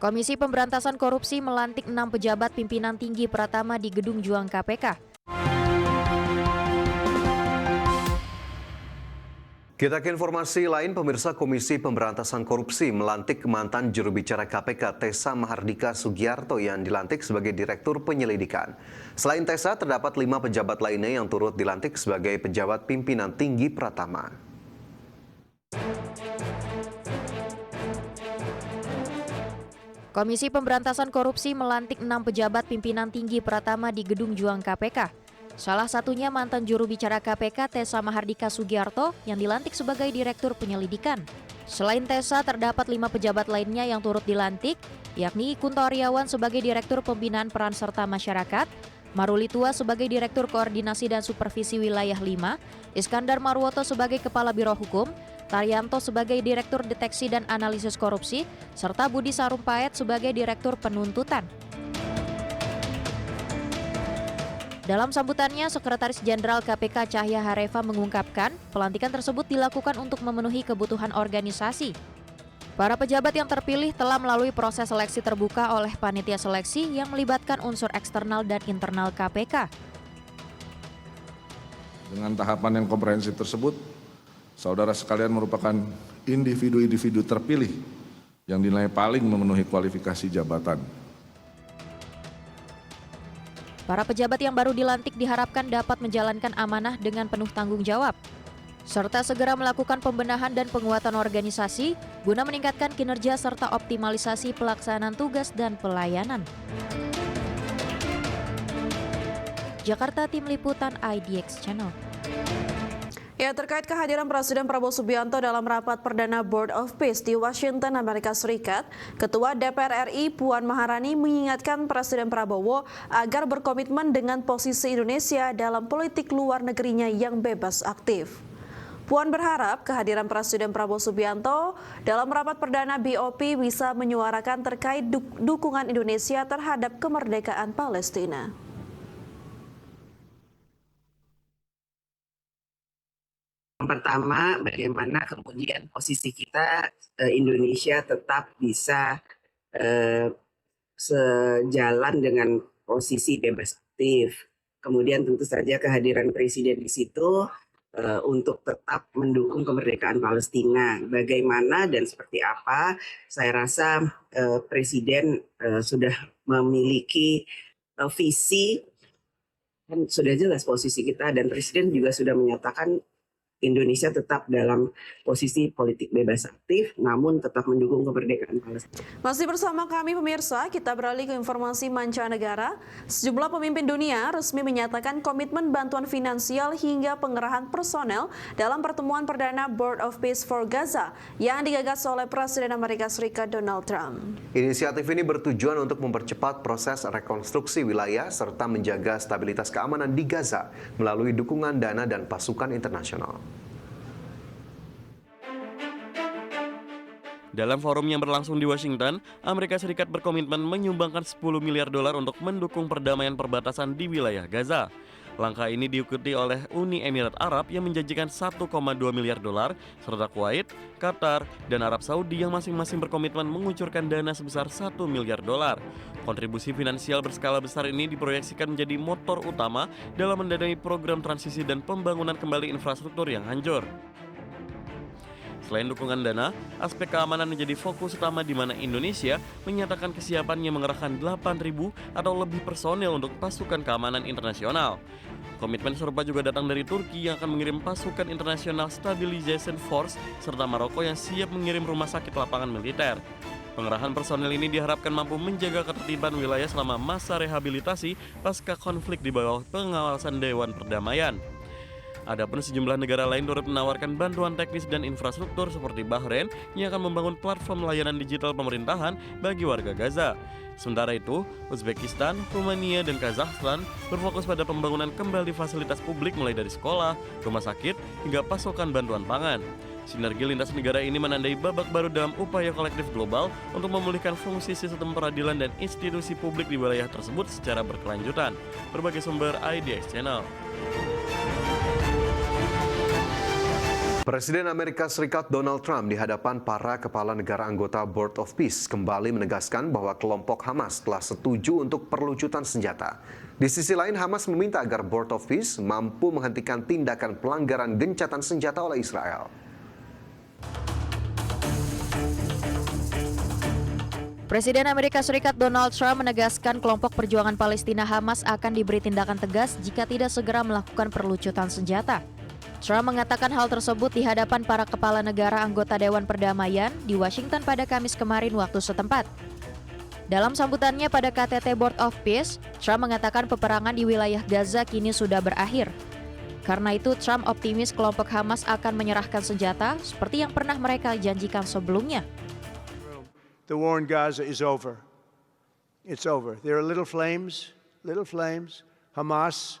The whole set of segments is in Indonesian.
Komisi Pemberantasan Korupsi melantik 6 pejabat pimpinan tinggi Pratama di Gedung Juang KPK. Kita ke informasi lain, pemirsa. Komisi Pemberantasan Korupsi melantik mantan juru bicara KPK Tessa Mahardika Sugiarto yang dilantik sebagai Direktur Penyelidikan. Selain Tessa, terdapat 5 pejabat lainnya yang turut dilantik sebagai pejabat pimpinan tinggi Pratama. Komisi Pemberantasan Korupsi melantik 6 pejabat pimpinan tinggi Pratama di Gedung Juang KPK. Salah satunya mantan juru bicara KPK Tessa Mahardika Sugiarto yang dilantik sebagai Direktur Penyelidikan. Selain Tessa, terdapat 5 pejabat lainnya yang turut dilantik, yakni Kunto Aryawan sebagai Direktur Pembinaan Peran Serta Masyarakat, Maruli Tua sebagai Direktur Koordinasi dan Supervisi Wilayah 5, Iskandar Marwoto sebagai Kepala Biro Hukum, Taryanto sebagai Direktur Deteksi dan Analisis Korupsi, serta Budi Sarumpait sebagai Direktur Penuntutan. Dalam sambutannya, Sekretaris Jenderal KPK Cahya Hareva mengungkapkan pelantikan tersebut dilakukan untuk memenuhi kebutuhan organisasi. Para pejabat yang terpilih telah melalui proses seleksi terbuka oleh panitia seleksi yang melibatkan unsur eksternal dan internal KPK. Dengan tahapan yang komprehensif tersebut, saudara sekalian merupakan individu-individu terpilih yang dinilai paling memenuhi kualifikasi jabatan. Para pejabat yang baru dilantik diharapkan dapat menjalankan amanah dengan penuh tanggung jawab, serta segera melakukan pembenahan dan penguatan organisasi guna meningkatkan kinerja serta optimalisasi pelaksanaan tugas dan pelayanan. Jakarta, Tim Liputan IDX Channel. Ya, terkait kehadiran Presiden Prabowo Subianto dalam rapat perdana Board of Peace di Washington, Amerika Serikat, Ketua DPR RI Puan Maharani mengingatkan Presiden Prabowo agar berkomitmen dengan posisi Indonesia dalam politik luar negerinya yang bebas aktif. Puan berharap kehadiran Presiden Prabowo Subianto dalam rapat perdana BOP bisa menyuarakan terkait dukungan Indonesia terhadap kemerdekaan Palestina. Pertama, bagaimana kemudian posisi kita Indonesia tetap bisa sejalan dengan posisi bebas aktif. Kemudian tentu saja kehadiran Presiden di situ untuk tetap mendukung kemerdekaan Palestina. Bagaimana dan seperti apa, saya rasa Presiden sudah memiliki visi, kan sudah jelas posisi kita, dan Presiden juga sudah menyatakan Indonesia tetap dalam posisi politik bebas aktif, namun tetap mendukung kemerdekaan Palestina. Masih bersama kami pemirsa, kita beralih ke informasi mancanegara. Sejumlah pemimpin dunia resmi menyatakan komitmen bantuan finansial hingga pengerahan personel dalam pertemuan perdana Board of Peace for Gaza yang digagas oleh Presiden Amerika Serikat Donald Trump. Inisiatif ini bertujuan untuk mempercepat proses rekonstruksi wilayah serta menjaga stabilitas keamanan di Gaza melalui dukungan dana dan pasukan internasional. Dalam forum yang berlangsung di Washington, Amerika Serikat berkomitmen menyumbangkan $10 miliar untuk mendukung perdamaian perbatasan di wilayah Gaza. Langkah ini diikuti oleh Uni Emirat Arab yang menjanjikan $1,2 miliar, serta Kuwait, Qatar, dan Arab Saudi yang masing-masing berkomitmen mengucurkan dana sebesar $1 miliar. Kontribusi finansial berskala besar ini diproyeksikan menjadi motor utama dalam mendanai program transisi dan pembangunan kembali infrastruktur yang hancur. Selain dukungan dana, aspek keamanan menjadi fokus utama di mana Indonesia menyatakan kesiapannya mengerahkan 8.000 atau lebih personil untuk pasukan keamanan internasional. Komitmen serupa juga datang dari Turki yang akan mengirim pasukan internasional Stabilization Force serta Maroko yang siap mengirim rumah sakit lapangan militer. Pengerahan personil ini diharapkan mampu menjaga ketertiban wilayah selama masa rehabilitasi pasca konflik di bawah pengawasan Dewan Perdamaian. Adapun sejumlah negara lain turut menawarkan bantuan teknis dan infrastruktur seperti Bahrain yang akan membangun platform layanan digital pemerintahan bagi warga Gaza. Sementara itu, Uzbekistan, Rumania, dan Kazakhstan berfokus pada pembangunan kembali fasilitas publik mulai dari sekolah, rumah sakit, hingga pasokan bantuan pangan. Sinergi lintas negara ini menandai babak baru dalam upaya kolektif global untuk memulihkan fungsi sistem peradilan dan institusi publik di wilayah tersebut secara berkelanjutan. Berbagai sumber IDX Channel. Presiden Amerika Serikat Donald Trump di hadapan para kepala negara anggota Board of Peace kembali menegaskan bahwa kelompok Hamas telah setuju untuk perlucutan senjata. Di sisi lain, Hamas meminta agar Board of Peace mampu menghentikan tindakan pelanggaran gencatan senjata oleh Israel. Presiden Amerika Serikat Donald Trump menegaskan kelompok perjuangan Palestina Hamas akan diberi tindakan tegas jika tidak segera melakukan perlucutan senjata. Trump mengatakan hal tersebut di hadapan para kepala negara anggota Dewan Perdamaian di Washington pada Kamis kemarin waktu setempat. Dalam sambutannya pada KTT Board of Peace, Trump mengatakan peperangan di wilayah Gaza kini sudah berakhir. Karena itu, Trump optimis kelompok Hamas akan menyerahkan senjata seperti yang pernah mereka janjikan sebelumnya. The war in Gaza is over. It's over. There are little flames. Hamas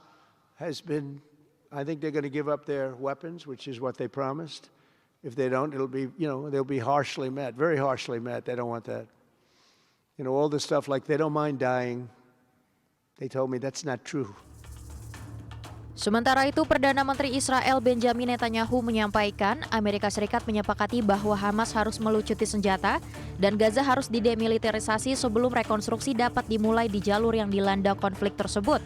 has been, I think they're going to give up their weapons, which is what they promised. If they don't, it'll be, they'll be harshly met, very harshly met. They don't want that. All this stuff like they don't mind dying. They told me that's not true. Sementara itu, Perdana Menteri Israel Benjamin Netanyahu menyampaikan Amerika Serikat menyepakati bahwa Hamas harus melucuti senjata dan Gaza harus didemilitarisasi sebelum rekonstruksi dapat dimulai di jalur yang dilanda konflik tersebut.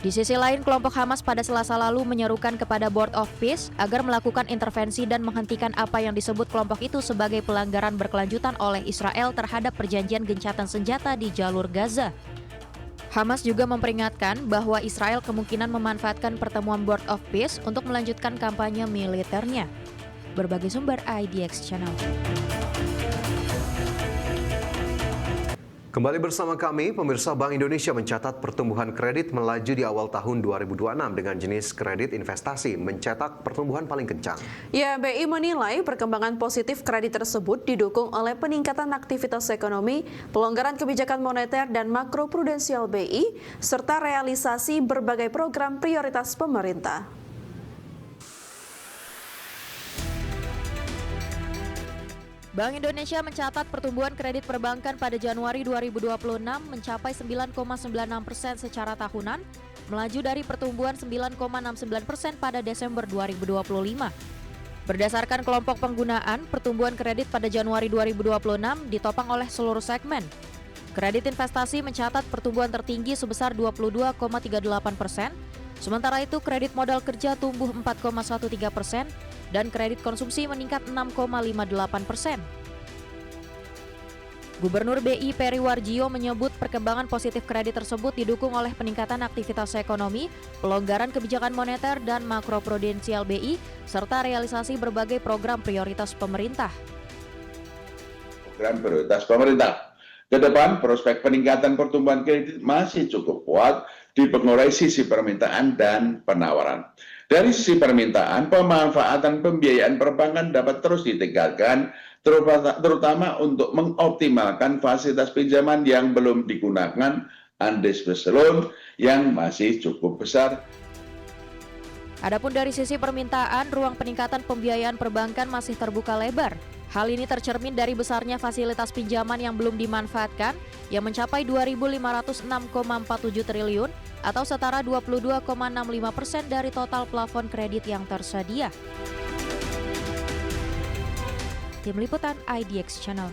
Di sisi lain, kelompok Hamas pada Selasa lalu menyerukan kepada Board of Peace agar melakukan intervensi dan menghentikan apa yang disebut kelompok itu sebagai pelanggaran berkelanjutan oleh Israel terhadap perjanjian gencatan senjata di jalur Gaza. Hamas juga memperingatkan bahwa Israel kemungkinan memanfaatkan pertemuan Board of Peace untuk melanjutkan kampanye militernya. Berbagai sumber IDX Channel. Kembali bersama kami, pemirsa. Bank Indonesia mencatat pertumbuhan kredit melaju di awal tahun 2026 dengan jenis kredit investasi mencetak pertumbuhan paling kencang. Ya, BI menilai perkembangan positif kredit tersebut didukung oleh peningkatan aktivitas ekonomi, pelonggaran kebijakan moneter dan makroprudensial BI, serta realisasi berbagai program prioritas pemerintah. Bank Indonesia mencatat pertumbuhan kredit perbankan pada Januari 2026 mencapai 9,96% secara tahunan, melaju dari pertumbuhan 9,69% pada Desember 2025. Berdasarkan kelompok penggunaan, pertumbuhan kredit pada Januari 2026 ditopang oleh seluruh segmen. Kredit investasi mencatat pertumbuhan tertinggi sebesar 22,38%, sementara itu kredit modal kerja tumbuh 4,13%, dan kredit konsumsi meningkat 6,58%. Gubernur BI Peri Warjio menyebut perkembangan positif kredit tersebut didukung oleh peningkatan aktivitas ekonomi, pelonggaran kebijakan moneter dan makroprudensial BI, serta realisasi berbagai program prioritas pemerintah. Program prioritas pemerintah. Ke depan, prospek peningkatan pertumbuhan kredit masih cukup kuat dipengaruhi sisi permintaan dan penawaran. Dari sisi permintaan, pemanfaatan pembiayaan perbankan dapat terus ditingkatkan, terutama untuk mengoptimalkan fasilitas pinjaman yang belum digunakan, undisbursed loan yang masih cukup besar. Adapun dari sisi permintaan, ruang peningkatan pembiayaan perbankan masih terbuka lebar. Hal ini tercermin dari besarnya fasilitas pinjaman yang belum dimanfaatkan, yang mencapai 2.506,47 triliun atau setara 22,65% dari total plafon kredit yang tersedia. Tim Liputan IDX Channel.